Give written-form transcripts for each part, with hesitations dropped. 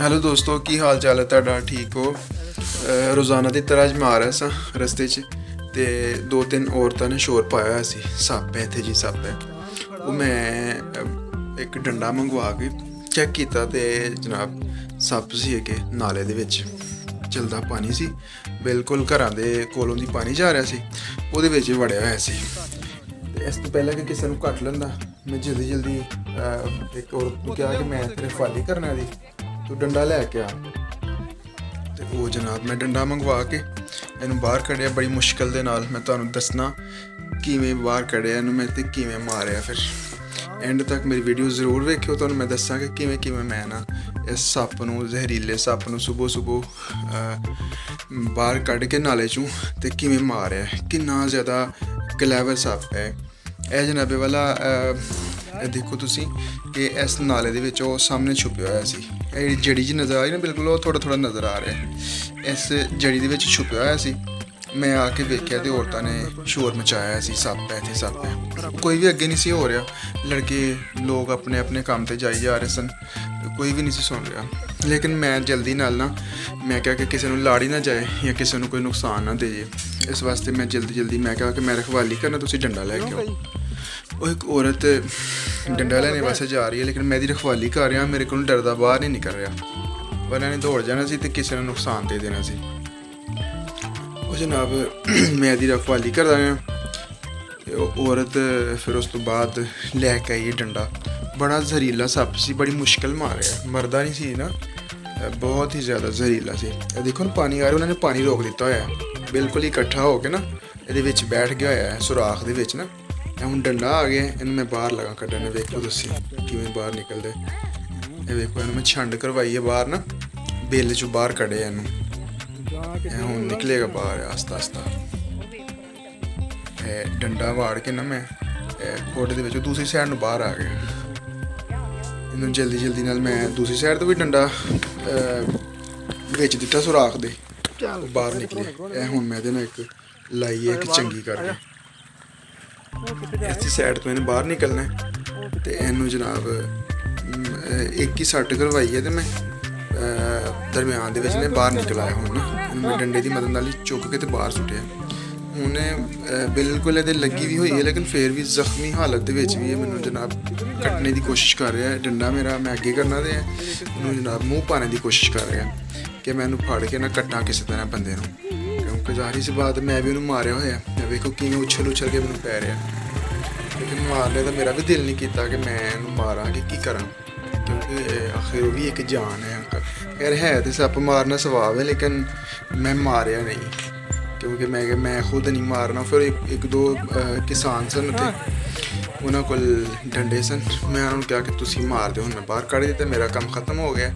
Hello ਦੋਸਤੋ, ਕੀ ਹਾਲ ਚਾਲ ਹੈ ਤੁਹਾਡਾ? ਠੀਕ ਹੋ? ਰੋਜ਼ਾਨਾ ਦੀ ਤਰ੍ਹਾਂ ਅੱਜ ਮੈਂ ਆ ਰਿਹਾ ਸਾਂ ਰਸਤੇ 'ਚ ਤੇ ਦੋ ਤਿੰਨ ਔਰਤਾਂ ਨੇ ਸ਼ੋਰ ਪਾਇਆ ਹੋਇਆ ਸੀ। ਸੱਪ ਹੈ ਇੱਥੇ ਜੀ, ਸੱਪ ਹੈ। ਉਹ ਮੈਂ ਇੱਕ ਡੰਡਾ ਮੰਗਵਾ ਕੇ ਚੈੱਕ ਕੀਤਾ ਤੇ ਜਨਾਬ ਸੱਪ ਸੀ ਅੱਗੇ ਨਾਲੇ ਦੇ ਵਿੱਚ। ਚਲਦਾ ਪਾਣੀ ਸੀ, ਬਿਲਕੁਲ ਘਰਾਂ ਦੇ ਕੋਲੋਂ ਦੀ ਪਾਣੀ ਜਾ ਰਿਹਾ ਸੀ, ਉਹਦੇ ਵਿੱਚ ਵੜਿਆ ਹੋਇਆ ਸੀ। ਤੇ ਇਸ ਤੋਂ ਪਹਿਲਾਂ ਕਿ ਕਿਸੇ ਨੂੰ ਕੱਟ ਲੈਂਦਾ, ਮੈਂ ਜਲਦੀ ਇੱਕ ਔਰਤ ਨੂੰ ਕਿਹਾ ਕਿ ਮੈਂ ਤੇਰੇ ਫਾਲੀ ਕਰਨਾ ਦੀ, ਤੂੰ ਡੰਡਾ ਲੈ ਕੇ ਆ। ਤੇ ਉਹ ਜਨਾਬ ਮੈਂ ਡੰਡਾ ਮੰਗਵਾ ਕੇ ਇਹਨੂੰ ਬਾਹਰ ਕੱਢਿਆ ਬੜੀ ਮੁਸ਼ਕਿਲ ਦੇ ਨਾਲ। ਮੈਂ ਤੁਹਾਨੂੰ ਦੱਸਣਾ ਕਿਵੇਂ ਬਾਹਰ ਕੱਢਿਆ ਇਹਨੂੰ ਮੈਂ ਤੇ ਕਿਵੇਂ ਮਾਰਿਆ। ਫਿਰ ਐਂਡ ਤੱਕ ਮੇਰੀ ਵੀਡੀਓ ਜ਼ਰੂਰ ਵੇਖਿਓ, ਤੁਹਾਨੂੰ ਮੈਂ ਦੱਸਾਂਗਾ ਕਿਵੇਂ ਮੈਂ ਨਾ ਇਸ ਸੱਪ ਨੂੰ, ਜ਼ਹਿਰੀਲੇ ਸੱਪ ਨੂੰ ਸੁਬਹ ਬਾਹਰ ਕੱਢ ਕੇ ਨਾਲੇ 'ਚੋਂ ਤੇ ਕਿਵੇਂ ਮਾਰਿਆ। ਕਿੰਨਾ ਜ਼ਿਆਦਾ ਕਲੈਵਰ ਸੱਪ ਹੈ ਇਹ ਜਨਾਬੇ ਵਾਲਾ। ਇਹ ਦੇਖੋ ਤੁਸੀਂ ਕਿ ਇਸ ਨਾਲੇ ਦੇ ਵਿੱਚ ਉਹ ਸਾਹਮਣੇ ਛੁਪਿਆ ਹੋਇਆ ਸੀ। ਇਹ ਜੜੀ ਜੀ ਨਜ਼ਰ ਆ ਰਹੀ ਨਾ, ਬਿਲਕੁਲ ਉਹ ਥੋੜਾ ਨਜ਼ਰ ਆ ਰਿਹਾ। ਇਸ ਜੜੀ ਦੇ ਵਿੱਚ ਛੁਪਿਆ ਹੋਇਆ ਸੀ। ਮੈਂ ਆ ਕੇ ਵੇਖਿਆ ਤੇ ਔਰਤਾਂ ਨੇ ਸ਼ੋਰ ਮਚਾਇਆ ਸੀ, ਸੱਪ ਹੈ ਇੱਥੇ, ਸੱਪ ਹੈ। ਕੋਈ ਵੀ ਅੱਗੇ ਨਹੀਂ ਸੀ ਹੋ ਰਿਹਾ, ਲੜਕੇ ਲੋਕ ਆਪਣੇ ਕੰਮ ਤੇ ਜਾਈ ਜਾ ਰਹੇ ਸਨ, ਕੋਈ ਵੀ ਨਹੀਂ ਸੀ ਸੁਣ ਰਿਹਾ। ਲੇਕਿਨ ਮੈਂ ਜਲਦੀ ਨਾਲ ਨਾ ਮੈਂ ਕਿਹਾ ਕਿ ਕਿਸੇ ਨੂੰ ਲਾੜੀ ਨਾ ਜਾਏ ਜਾਂ ਕਿਸੇ ਨੂੰ ਕੋਈ ਨੁਕਸਾਨ ਨਾ ਦੇ ਜੇ, ਇਸ ਵਾਸਤੇ ਮੈਂ ਜਲਦੀ ਮੈਂ ਕਿਹਾ ਕਿ ਮੈਂ ਰਖਵਾਲੀ ਕਰਨਾ, ਤੁਸੀਂ ਡੰਡਾ ਲੈ ਕੇ ਆਓ। ਉਹ ਇੱਕ ਔਰਤ ਡੰਡਾ ਲੈਣੇ ਵਾਸਤੇ ਜਾ ਰਹੀ ਹੈ, ਲੇਕਿਨ ਮੈਂ ਇਹਦੀ ਰਖਵਾਲੀ ਕਰ ਰਿਹਾ, ਮੇਰੇ ਕੋਲ ਡਰਦਾ ਬਾਹਰ ਨਹੀਂ ਨਿਕਲ ਰਿਹਾ, ਵਰਨਾ ਨੇ ਦੌੜ ਜਾਣਾ ਸੀ ਤੇ ਕਿਸੇ ਨੂੰ ਨੁਕਸਾਨ ਦੇ ਦੇਣਾ ਸੀ। ਉਹ ਜਨਾਬ ਮੈਂ ਇਹਦੀ ਰਖਵਾਲੀ ਕਰਦਾ ਰਿਹਾ ਤੇ ਉਹ ਔਰਤ ਫਿਰ ਉਸ ਤੋਂ ਬਾਅਦ ਲੈ ਕੇ ਆਈ ਡੰਡਾ। ਬੜਾ ਜ਼ਹਿਰੀਲਾ ਸੱਪ ਸੀ, ਬੜੀ ਮੁਸ਼ਕਿਲ ਮਾਰਿਆ, ਮਰਦਾ ਨਹੀਂ ਸੀ ਨਾ, ਬਹੁਤ ਹੀ ਜ਼ਿਆਦਾ ਜ਼ਹਿਰੀਲਾ ਸੀ। ਇਹ ਦੇਖੋ ਨਾ ਪਾਣੀ ਆ ਰਿਹਾ, ਉਹਨਾਂ ਨੇ ਪਾਣੀ ਰੋਕ ਦਿੱਤਾ ਹੋਇਆ, ਬਿਲਕੁਲ ਇਕੱਠਾ ਹੋ ਕੇ ਨਾ ਇਹਦੇ ਵਿੱਚ ਬੈਠ ਗਿਆ ਹੋਇਆ ਹੈ ਸੁਰਾਖ ਦੇ ਵਿੱਚ ਨਾ। ਹੁਣ ਡੰਡਾ ਆ ਗਿਆ, ਇਹਨੂੰ ਮੈਂ ਬਾਹਰ ਲਗਾ ਕੱਢਣ। ਵੇਖੋ ਤੁਸੀਂ ਕਿਵੇਂ ਬਾਹਰ ਨਿਕਲਦੇ। ਇਹ ਵੇਖੋ ਇਹਨੂੰ ਮੈਂ ਛੰਡ ਕਰਵਾਈ ਹੈ ਬਾਹਰ ਨਾ, ਬਿੱਲ 'ਚੋਂ ਬਾਹਰ ਕੱਢਿਆ ਇਹਨੂੰ। ਇਹ ਹੁਣ ਨਿਕਲੇਗਾ ਬਾਹਰ ਆਸਤਾ। ਇਹ ਡੰਡਾ ਵਾੜ ਕੇ ਨਾ ਮੈਂ ਖੋਡੇ ਦੇ ਵਿੱਚੋਂ ਦੂਸਰੀ ਸਾਈਡ ਨੂੰ ਬਾਹਰ ਆ ਗਿਆ। ਇਹਨੂੰ ਜਲਦੀ ਨਾਲ ਮੈਂ ਦੂਸਰੀ ਸਾਈਡ ਤੋਂ ਵੀ ਡੰਡਾ ਵਿੱਚ ਦਿੱਤਾ ਸੁਰਾਖ ਦੇ, ਬਾਹਰ ਨਿਕਲੇ। ਇਹ ਹੁਣ ਮੈਂ ਇਹਦੇ ਨਾਲ ਇੱਕ ਲਾਈ ਹੈ ਕਿ ਚੰਗੀ ਕਰਕੇ ਇਸ ਸਾਈਡ ਤੋਂ ਇਹਨੇ ਬਾਹਰ ਨਿਕਲਣਾ ਤੇ ਇਹਨੂੰ ਜਨਾਬ ਇੱਕ ਹੀ ਸੱਟ ਕਰਵਾਈ ਹੈ ਤੇ ਮੈਂ ਦਰਮਿਆਨ ਦੇ ਵਿੱਚ ਨੇ ਬਾਹਰ ਨਿਕਲ ਆਇਆ। ਹੁਣ ਇਹਨੂੰ ਮੈਂ ਡੰਡੇ ਦੀ ਮਦਦ ਨਾਲ ਹੀ ਚੁੱਕ ਕੇ ਤੇ ਬਾਹਰ ਸੁੱਟਿਆ। ਹੁਣ ਬਿਲਕੁਲ ਇਹਦੇ ਲੱਗੀ ਵੀ ਹੋਈ ਹੈ, ਲੇਕਿਨ ਫਿਰ ਵੀ ਜ਼ਖਮੀ ਹਾਲਤ ਦੇ ਵਿੱਚ ਵੀ ਇਹ ਮੈਨੂੰ ਜਨਾਬ ਕੱਟਣੇ ਦੀ ਕੋਸ਼ਿਸ਼ ਕਰ ਰਿਹਾ। ਡੰਡਾ ਮੇਰਾ ਮੈਂ ਅੱਗੇ ਕਰਨਾ ਤੇ ਇਹਨੂੰ ਜਨਾਬ ਮੂੰਹ ਪਾਣੇ ਦੀ ਕੋਸ਼ਿਸ਼ ਕਰ ਰਿਹਾ ਕਿ ਮੈਂ ਇਹਨੂੰ ਫੜ ਕੇ ਨਾ ਕੱਟਾਂ ਕਿਸੇ ਤਰ੍ਹਾਂ ਬੰਦੇ ਨੂੰ, ਕਿਉਂਕਿ ਜ਼ਾਹਿਰ ਸੀ ਬਾਤ ਮੈਂ ਵੀ ਉਹਨੂੰ ਮਾਰਿਆ ਹੋਇਆ। ਵੇਖੋ ਕਿਵੇਂ ਉਛਲ ਕੇ ਮੈਨੂੰ ਪੈ ਰਿਹਾ, ਲੇਕਿਨ ਮਾਰਨੇ ਦਾ ਮੇਰਾ ਵੀ ਦਿਲ ਨਹੀਂ ਕੀਤਾ ਕਿ ਮੈਂ ਇਹਨੂੰ ਮਾਰਾਂ ਕਿ ਕੀ ਕਰਾਂ, ਕਿਉਂਕਿ ਆਖਿਰ ਉਹ ਵੀ ਇੱਕ ਜਾਨ ਹੈ। ਖੈਰ ਹੈ ਤੇ ਸੱਪ ਮਾਰਨਾ ਸਵਾਬ ਹੈ, ਲੇਕਿਨ ਮੈਂ ਮਾਰਿਆ ਨਹੀਂ ਕਿਉਂਕਿ ਮੈਂ ਖੁਦ ਨਹੀਂ ਮਾਰਨਾ। ਫਿਰ ਇੱਕ ਦੋ ਕਿਸਾਨ ਸਨ ਉੱਥੇ, ਉਹਨਾਂ ਕੋਲ ਡੰਡੇ ਸਨ, ਮੈਂ ਉਹਨਾਂ ਨੂੰ ਕਿਹਾ ਕਿ ਤੁਸੀਂ ਮਾਰ ਦਿਓ। ਹੁਣ ਮੈਂ ਬਾਹਰ ਕੱਢ ਦਿੱਤਾ, ਮੇਰਾ ਕੰਮ ਖਤਮ ਹੋ ਗਿਆ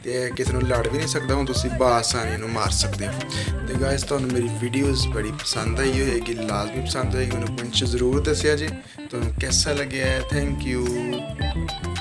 ਤੇ ਕਿਸੇ ਨੂੰ ਲੜ ਵੀ ਨਹੀਂ ਸਕਦਾ। ਹੁਣ ਤੁਸੀਂ ਬਾਸਾਨੀ ਇਹਨੂੰ ਮਾਰ ਸਕਦੇ ਹੋ। ਤੇ ਗਾਇਸ, ਤੁਹਾਨੂੰ ਮੇਰੀ ਵੀਡੀਓਜ਼ ਬੜੀ ਪਸੰਦ ਆਈ ਹੋਏਗੀ, ਲਾਜ਼ਮੀ ਪਸੰਦ ਆਏਗੀ, ਮੈਨੂੰ ਕਮੈਂਟ 'ਚ ਜ਼ਰੂਰ ਦੱਸਿਆ ਜੀ ਤੁਹਾਨੂੰ कैसा लगे है। Thank you.